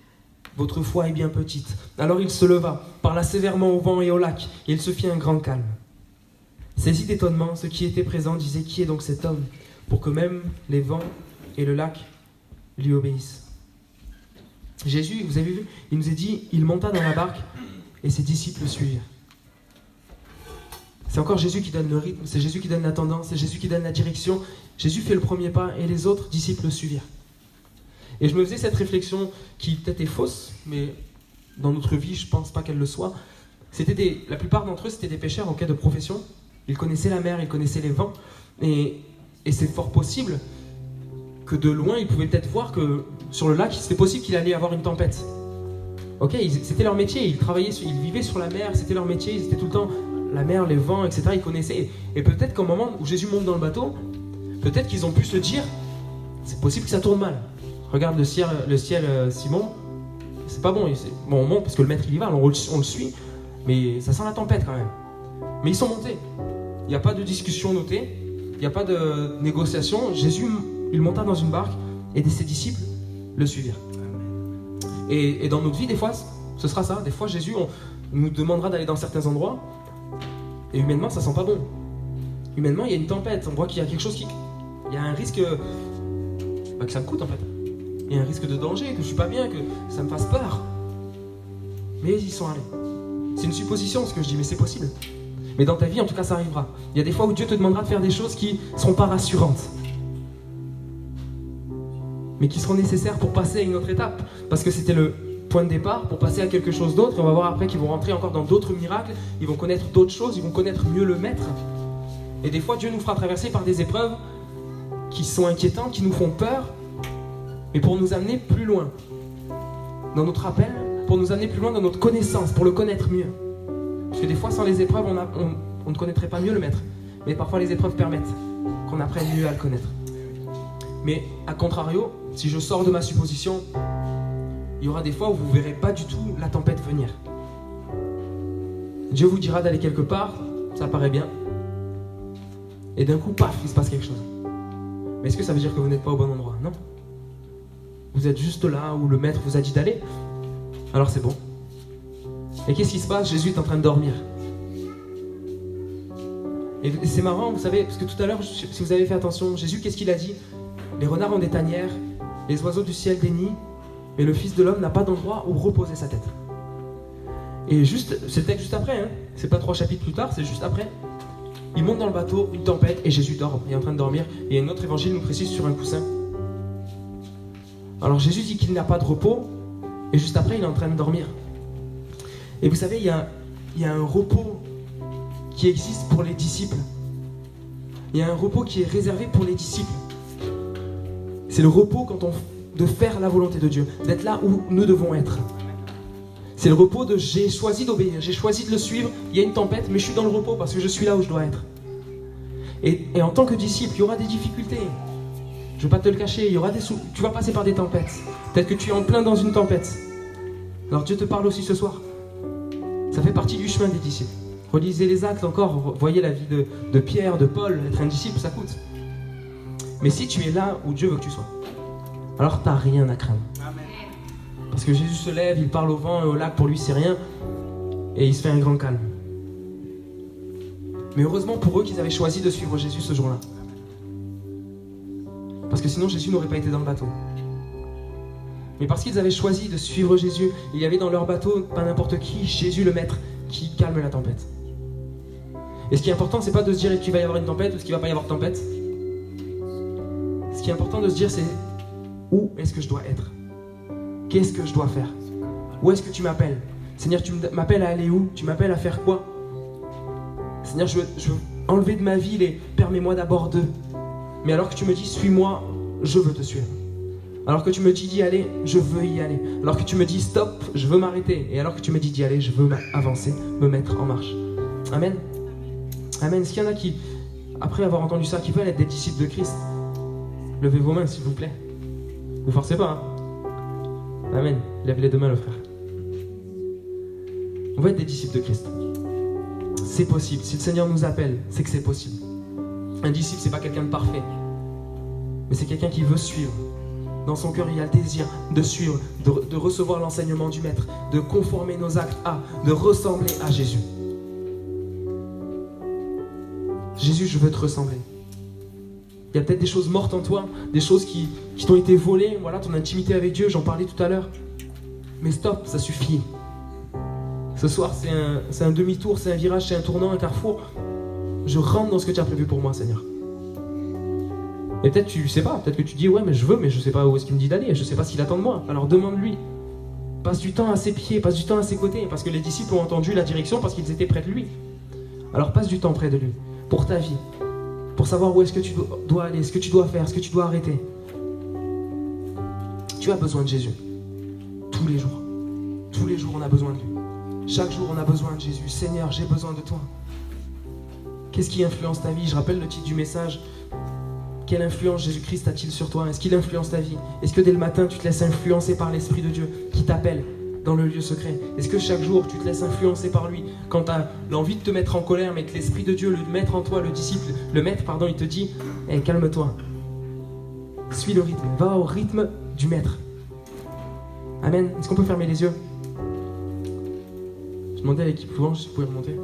« Votre foi est bien petite. » Alors il se leva, parla sévèrement au vent et au lac, et il se fit un grand calme. Saisis d'étonnement, ceux qui étaient présents disaient « Qui est donc cet homme ?» pour que même les vents et le lac lui obéissent. Jésus, vous avez vu, il nous a dit, il monta dans la barque et ses disciples le suivirent. C'est encore Jésus qui donne le rythme, c'est Jésus qui donne la tendance, c'est Jésus qui donne la direction. Jésus fait le premier pas et les autres disciples le suivirent. Et je me faisais cette réflexion qui peut-être est fausse, mais dans notre vie, je ne pense pas qu'elle le soit. La plupart d'entre eux, c'était des pêcheurs en quête de profession. Ils connaissaient la mer, ils connaissaient les vents. Et c'est fort possible que de loin, ils pouvaient peut-être voir que sur le lac, c'était possible qu'il allait y avoir une tempête. Ok, c'était leur métier, ils travaillaient, ils vivaient sur la mer, c'était leur métier, ils étaient tout le temps la mer, les vents, etc. Ils connaissaient. Et peut-être qu'au moment où Jésus monte dans le bateau, peut-être qu'ils ont pu se dire, c'est possible que ça tourne mal. Regarde le ciel, Simon, c'est pas bon. Bon, on monte parce que le maître il y va, on le suit, mais ça sent la tempête quand même. Mais ils sont montés. Il n'y a pas de discussion notée, il n'y a pas de négociation. Jésus, il monta dans une barque et ses disciples le suivirent. Et dans notre vie, des fois, ce sera ça. Des fois, Jésus nous demandera d'aller dans certains endroits et humainement, ça sent pas bon. Humainement, il y a une tempête. On voit qu'il y a quelque chose il y a un risque que ça me coûte en fait. Il y a un risque de danger, que je suis pas bien, que ça me fasse peur. Mais ils sont allés. C'est une supposition ce que je dis, mais c'est possible. Mais dans ta vie, en tout cas, ça arrivera. Il y a des fois où Dieu te demandera de faire des choses qui ne seront pas rassurantes, mais qui seront nécessaires pour passer à une autre étape. Parce que c'était le point de départ pour passer à quelque chose d'autre. Et on va voir après qu'ils vont rentrer encore dans d'autres miracles. Ils vont connaître d'autres choses, ils vont connaître mieux le Maître. Et des fois, Dieu nous fera traverser par des épreuves qui sont inquiétantes, qui nous font peur, mais pour nous amener plus loin dans notre appel, pour nous amener plus loin dans notre connaissance, pour le connaître mieux. Parce que des fois, sans les épreuves, on ne connaîtrait pas mieux le Maître. Mais parfois, les épreuves permettent qu'on apprenne mieux à le connaître. Mais à contrario, si je sors de ma supposition, il y aura des fois où vous ne verrez pas du tout la tempête venir. Dieu vous dira d'aller quelque part, ça paraît bien. Et d'un coup, paf, il se passe quelque chose. Mais est-ce que ça veut dire que vous n'êtes pas au bon endroit? Non. Vous êtes juste là où le Maître vous a dit d'aller. Alors c'est bon. Et qu'est-ce qui se passe? Jésus est en train de dormir. Et c'est marrant, vous savez, parce que tout à l'heure, si vous avez fait attention, Jésus, qu'est-ce qu'il a dit? Les renards ont des tanières, les oiseaux du ciel des nids, mais le Fils de l'homme n'a pas d'endroit où reposer sa tête. Et juste, c'est le texte juste après, hein. C'est pas 3 chapitres plus tard, c'est juste après. Il monte dans le bateau, une tempête, et Jésus dort, il est en train de dormir. Et un autre évangile nous précise sur un coussin. Alors Jésus dit qu'il n'a pas de repos, et juste après, il est en train de dormir. Et vous savez, il y a un repos qui existe pour les disciples. Il y a un repos qui est réservé pour les disciples. C'est le repos de faire la volonté de Dieu, d'être là où nous devons être. C'est le repos de j'ai choisi d'obéir, j'ai choisi de le suivre, il y a une tempête, mais je suis dans le repos parce que je suis là où je dois être. Et en tant que disciple, il y aura des difficultés. Je ne vais pas te le cacher, tu vas passer par des tempêtes. Peut-être que tu es en plein dans une tempête. Alors Dieu te parle aussi ce soir. Ça fait partie du chemin des disciples. Relisez les actes encore, voyez la vie de Pierre, de Paul. Être un disciple, ça coûte. Mais si tu es là où Dieu veut que tu sois, alors tu n'as rien à craindre. Amen. Parce que Jésus se lève, il parle au vent et au lac, pour lui c'est rien, et il se fait un grand calme. Mais heureusement pour eux qu'ils avaient choisi de suivre Jésus ce jour-là. Parce que sinon Jésus n'aurait pas été dans le bateau. Mais parce qu'ils avaient choisi de suivre Jésus, il y avait dans leur bateau, pas n'importe qui, Jésus le Maître, qui calme la tempête. Et ce qui est important, c'est pas de se dire qu'il va y avoir une tempête ou qu'il va pas y avoir de tempête. Ce qui est important de se dire, c'est où est-ce que je dois être? Qu'est-ce que je dois faire? Où est-ce que tu m'appelles? Seigneur, tu m'appelles à aller où? Tu m'appelles à faire quoi? Seigneur, je veux enlever de ma vie les permets-moi d'abord d'eux. Mais alors que tu me dis, suis-moi, je veux te suivre. Alors que tu me dis d'y aller, je veux y aller. Alors que tu me dis stop, je veux m'arrêter. Et alors que tu me dis d'y aller, je veux avancer, me mettre en marche. Amen. Amen. Est-ce qu'il y en a qui, après avoir entendu ça, qui veulent être des disciples de Christ? Levez vos mains, s'il vous plaît. Ne vous forcez pas. Hein. Amen. Lève les deux mains, le frère. On va être des disciples de Christ. C'est possible. Si le Seigneur nous appelle, c'est que c'est possible. Un disciple, c'est pas quelqu'un de parfait. Mais c'est quelqu'un qui veut suivre. Dans son cœur, il y a le désir de suivre, de recevoir l'enseignement du Maître, de conformer nos actes de ressembler à Jésus. Jésus, je veux te ressembler. Il y a peut-être des choses mortes en toi, des choses qui t'ont été volées, voilà, ton intimité avec Dieu, j'en parlais tout à l'heure. Mais stop, ça suffit. Ce soir, c'est un demi-tour, c'est un virage, c'est un tournant, un carrefour. Je rentre dans ce que tu as prévu pour moi, Seigneur. Et peut-être tu sais pas, peut-être que tu dis ouais mais je veux, mais je sais pas où est-ce qu'il me dit d'aller, je sais pas ce qu'il attend de moi. Alors demande-lui. Passe du temps à ses pieds, passe du temps à ses côtés, parce que les disciples ont entendu la direction parce qu'ils étaient près de lui. Alors passe du temps près de lui, pour ta vie, pour savoir où est-ce que tu dois aller, ce que tu dois faire, ce que tu dois arrêter. Tu as besoin de Jésus. Tous les jours. Tous les jours, on a besoin de lui. Chaque jour, on a besoin de Jésus. Seigneur, j'ai besoin de toi. Qu'est-ce qui influence ta vie? Je rappelle le titre du message. Quelle influence Jésus-Christ a-t-il sur toi? Est-ce qu'il influence ta vie? Est-ce que dès le matin, tu te laisses influencer par l'Esprit de Dieu qui t'appelle dans le lieu secret? Est-ce que chaque jour, tu te laisses influencer par lui quand tu as l'envie de te mettre en colère, mais que l'Esprit de Dieu, le maître en toi, le maître, il te dit hey, calme-toi. Suis le rythme. Va au rythme du maître. Amen. Est-ce qu'on peut fermer les yeux? Je demandais à l'équipe louange si vous pouvez remonter.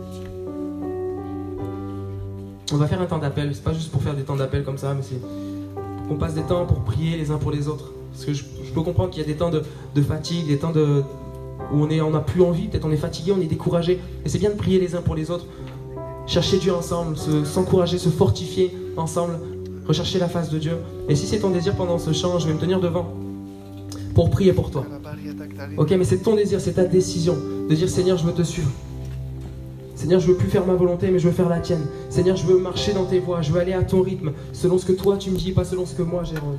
On va faire un temps d'appel. C'est pas juste pour faire des temps d'appel comme ça, mais c'est pour qu'on passe des temps pour prier les uns pour les autres. Parce que je peux comprendre qu'il y a des temps de fatigue, des temps où on n'a plus envie, peut-être on est fatigué, on est découragé. Et c'est bien de prier les uns pour les autres. Chercher Dieu ensemble, s'encourager, se fortifier ensemble, rechercher la face de Dieu. Et si c'est ton désir pendant ce chant, je vais me tenir devant pour prier pour toi. Ok, mais c'est ton désir, c'est ta décision de dire Seigneur, je veux te suivre. Seigneur, je veux plus faire ma volonté, mais je veux faire la tienne. Seigneur, je veux marcher dans tes voies, je veux aller à ton rythme, selon ce que toi tu me dis, pas selon ce que moi j'ai envie.